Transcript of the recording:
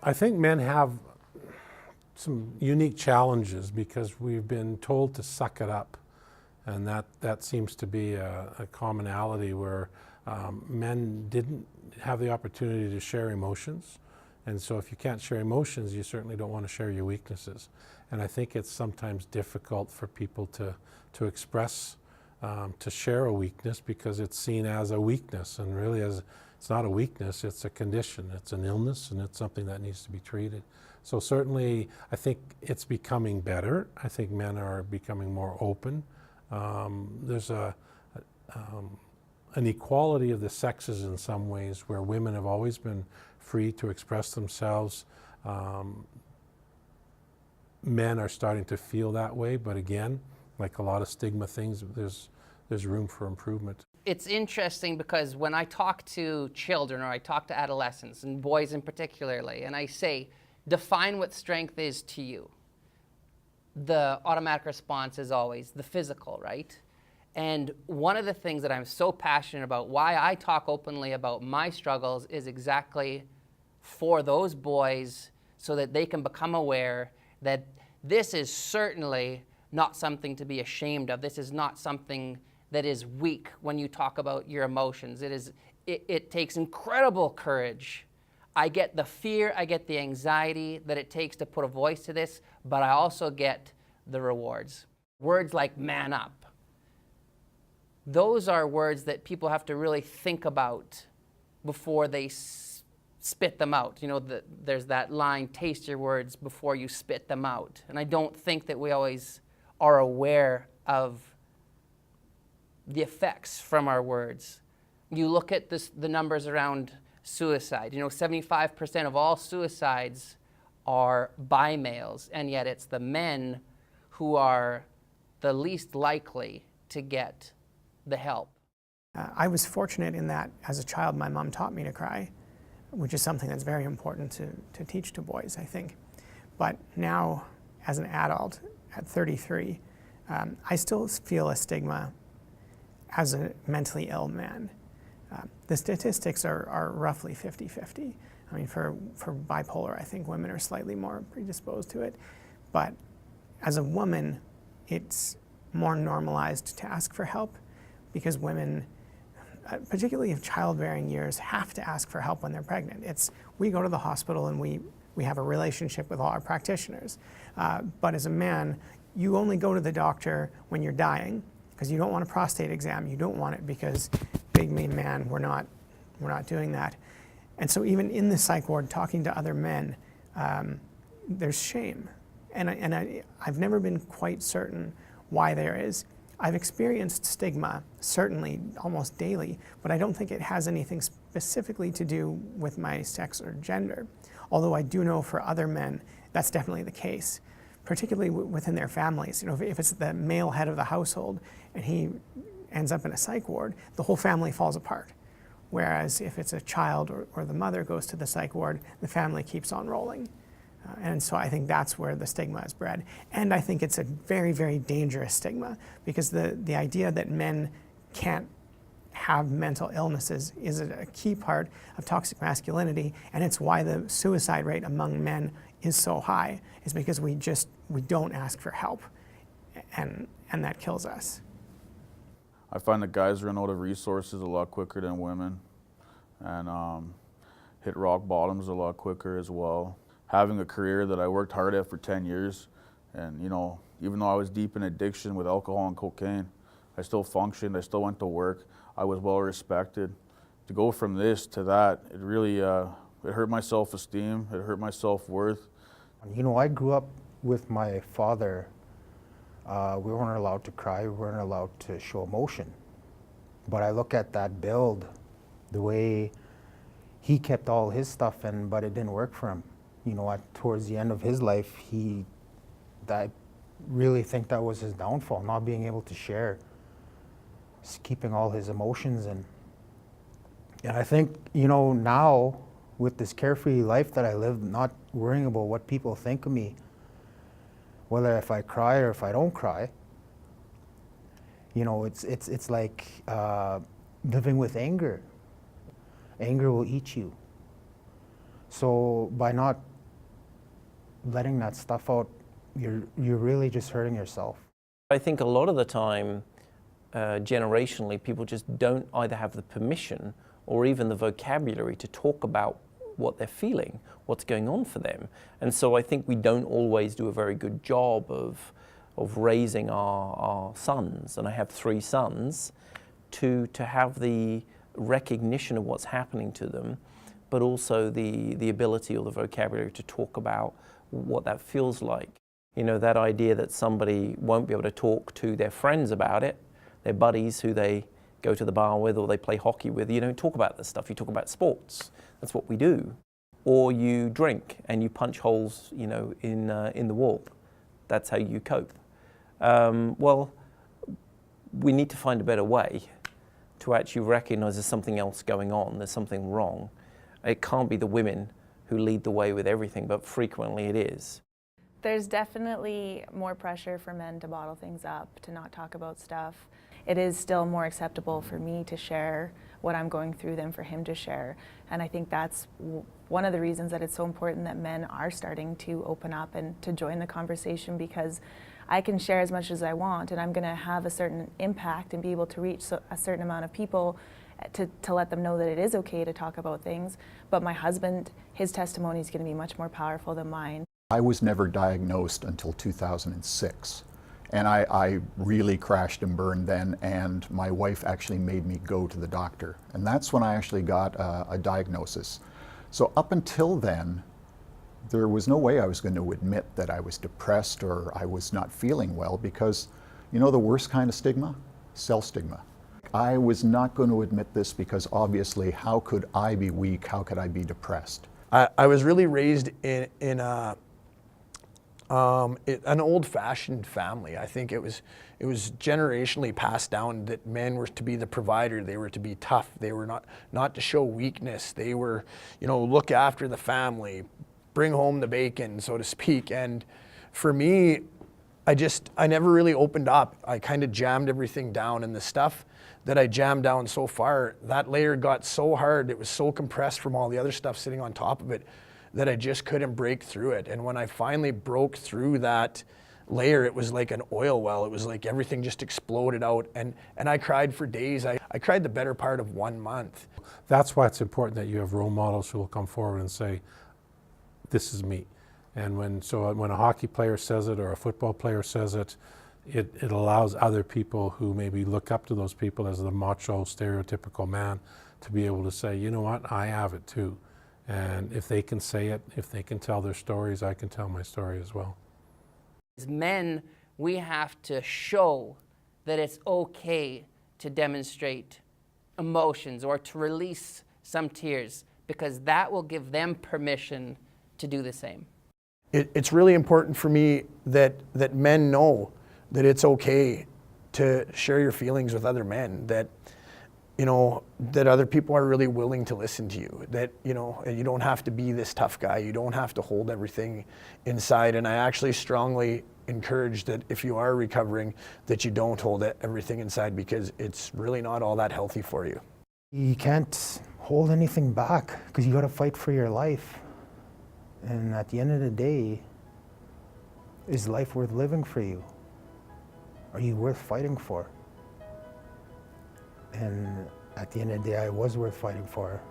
I think men have some unique challenges because we've been told to suck it up, and that seems to be a commonality where men didn't have the opportunity to share emotions, and so if you can't share emotions, you certainly don't want to share your weaknesses. And I think it's sometimes difficult for people to express, to share a weakness because it's seen as a weakness, and really it's not a weakness, it's a condition, it's an illness, and it's something that needs to be treated. So certainly, I think it's becoming better. I think men are becoming more open. There's an equality of the sexes in some ways where women have always been free to express themselves. Men are starting to feel that way, but again, like a lot of stigma things, there's room for improvement. It's interesting because when I talk to children or I talk to adolescents, and boys in particularly, and I say, define what strength is to you, the automatic response is always the physical, right? And one of the things that I'm so passionate about, why I talk openly about my struggles, is exactly for those boys so that they can become aware that this is certainly not something to be ashamed of. This is not something that is weak when you talk about your emotions. It takes incredible courage. I get the fear, I get the anxiety that it takes to put a voice to this, but I also get the rewards. Words like man up. Those are words that people have to really think about before they spit them out. You know, there's that line, taste your words before you spit them out. And I don't think that we always are aware of the effects from our words. You look at the numbers around suicide. You know, 75% of all suicides are by males, and yet it's the men who are the least likely to get the help. I was fortunate in that as a child my mom taught me to cry, which is something that's very important to teach to boys, I think. But now, as an adult, at 33, I still feel a stigma as a mentally ill man. The statistics are roughly 50-50. I mean, for bipolar, I think women are slightly more predisposed to it. But as a woman, it's more normalized to ask for help because women, particularly of childbearing years, have to ask for help when they're pregnant. We go to the hospital and we have a relationship with all our practitioners. But as a man, you only go to the doctor when you're dying because you don't want a prostate exam. You don't want it because big mean man, we're not doing that. And so even in the psych ward, talking to other men, there's shame. And I've never been quite certain why there is. I've experienced stigma, certainly almost daily, but I don't think it has anything specifically to do with my sex or gender. Although I do know for other men, that's definitely the case, particularly within their families. You know, if it's the male head of the household and he ends up in a psych ward, the whole family falls apart. Whereas if it's a child or the mother goes to the psych ward, the family keeps on rolling. And so I think that's where the stigma is bred. And I think it's a very, very dangerous stigma because the idea that men can't have mental illnesses is a key part of toxic masculinity, and it's why the suicide rate among men is so high, is because we don't ask for help, and that kills us. I find that guys run out of resources a lot quicker than women, and hit rock bottoms a lot quicker as well. Having a career that I worked hard at for 10 years, and you know, even though I was deep in addiction with alcohol and cocaine, I still functioned, I still went to work, I was well respected. To go from this to that, it really, it hurt my self-esteem, it hurt my self-worth. You know, I grew up with my father. We weren't allowed to cry, we weren't allowed to show emotion. But I look at that build, the way he kept all his stuff but it didn't work for him. You know, towards the end of his life, I really think that was his downfall, not being able to share, keeping all his emotions in. And I think, you know, now with this carefree life that I live, not worrying about what people think of me, whether if I cry or if I don't cry, you know, it's like living with anger. Anger will eat you. So by not letting that stuff out, you're really just hurting yourself. I think a lot of the time, generationally, people just don't either have the permission or even the vocabulary to talk about what they're feeling, what's going on for them. And so I think we don't always do a very good job of raising our sons, and I have 3 sons, to have the recognition of what's happening to them, but also the ability or the vocabulary to talk about what that feels like. You know, that idea that somebody won't be able to talk to their friends about it, their buddies who they go to the bar with or they play hockey with. You don't talk about this stuff, you talk about sports. That's what we do. Or you drink and you punch holes, you know, in the wall. That's how you cope. Well, we need to find a better way to actually recognize there's something else going on, there's something wrong. It can't be the women who lead the way with everything, but frequently it is. There's definitely more pressure for men to bottle things up, to not talk about stuff. It is still more acceptable for me to share what I'm going through than for him to share. And I think that's one of the reasons that it's so important that men are starting to open up and to join the conversation, because I can share as much as I want and I'm going to have a certain impact and be able to reach a certain amount of people to let them know that it is okay to talk about things. But my husband, his testimony is going to be much more powerful than mine. I was never diagnosed until 2006. And I really crashed and burned then, and my wife actually made me go to the doctor. And that's when I actually got a diagnosis. So up until then, there was no way I was going to admit that I was depressed or I was not feeling well, because you know the worst kind of stigma? Self-stigma. I was not going to admit this because obviously how could I be weak? How could I be depressed? I was really raised in an old-fashioned family. I think it was generationally passed down that men were to be the provider. They were to be tough. They were not to show weakness. They were, you know, look after the family, bring home the bacon, so to speak. And for me, I never really opened up. I kind of jammed everything down, and the stuff that I jammed down so far, that layer got so hard, it was so compressed from all the other stuff sitting on top of it, that I just couldn't break through it. And when I finally broke through that layer, it was like an oil well. It was like everything just exploded out, and I cried for days. I cried the better part of 1 month. That's why it's important that you have role models who will come forward and say, this is me. And when a hockey player says it or a football player says it, it allows other people who maybe look up to those people as the macho, stereotypical man to be able to say, you know what, I have it too. And if they can say it, if they can tell their stories, I can tell my story as well. As men, we have to show that it's okay to demonstrate emotions or to release some tears, because that will give them permission to do the same. It's really important for me that men know that it's okay to share your feelings with other men, that you know, that other people are really willing to listen to you, that, you know, you don't have to be this tough guy, you don't have to hold everything inside. And I actually strongly encourage that if you are recovering, that you don't hold everything inside, because it's really not all that healthy for you. You can't hold anything back because you got to fight for your life. And at the end of the day, is life worth living for you? Are you worth fighting for? And at the end of the day, I was worth fighting for.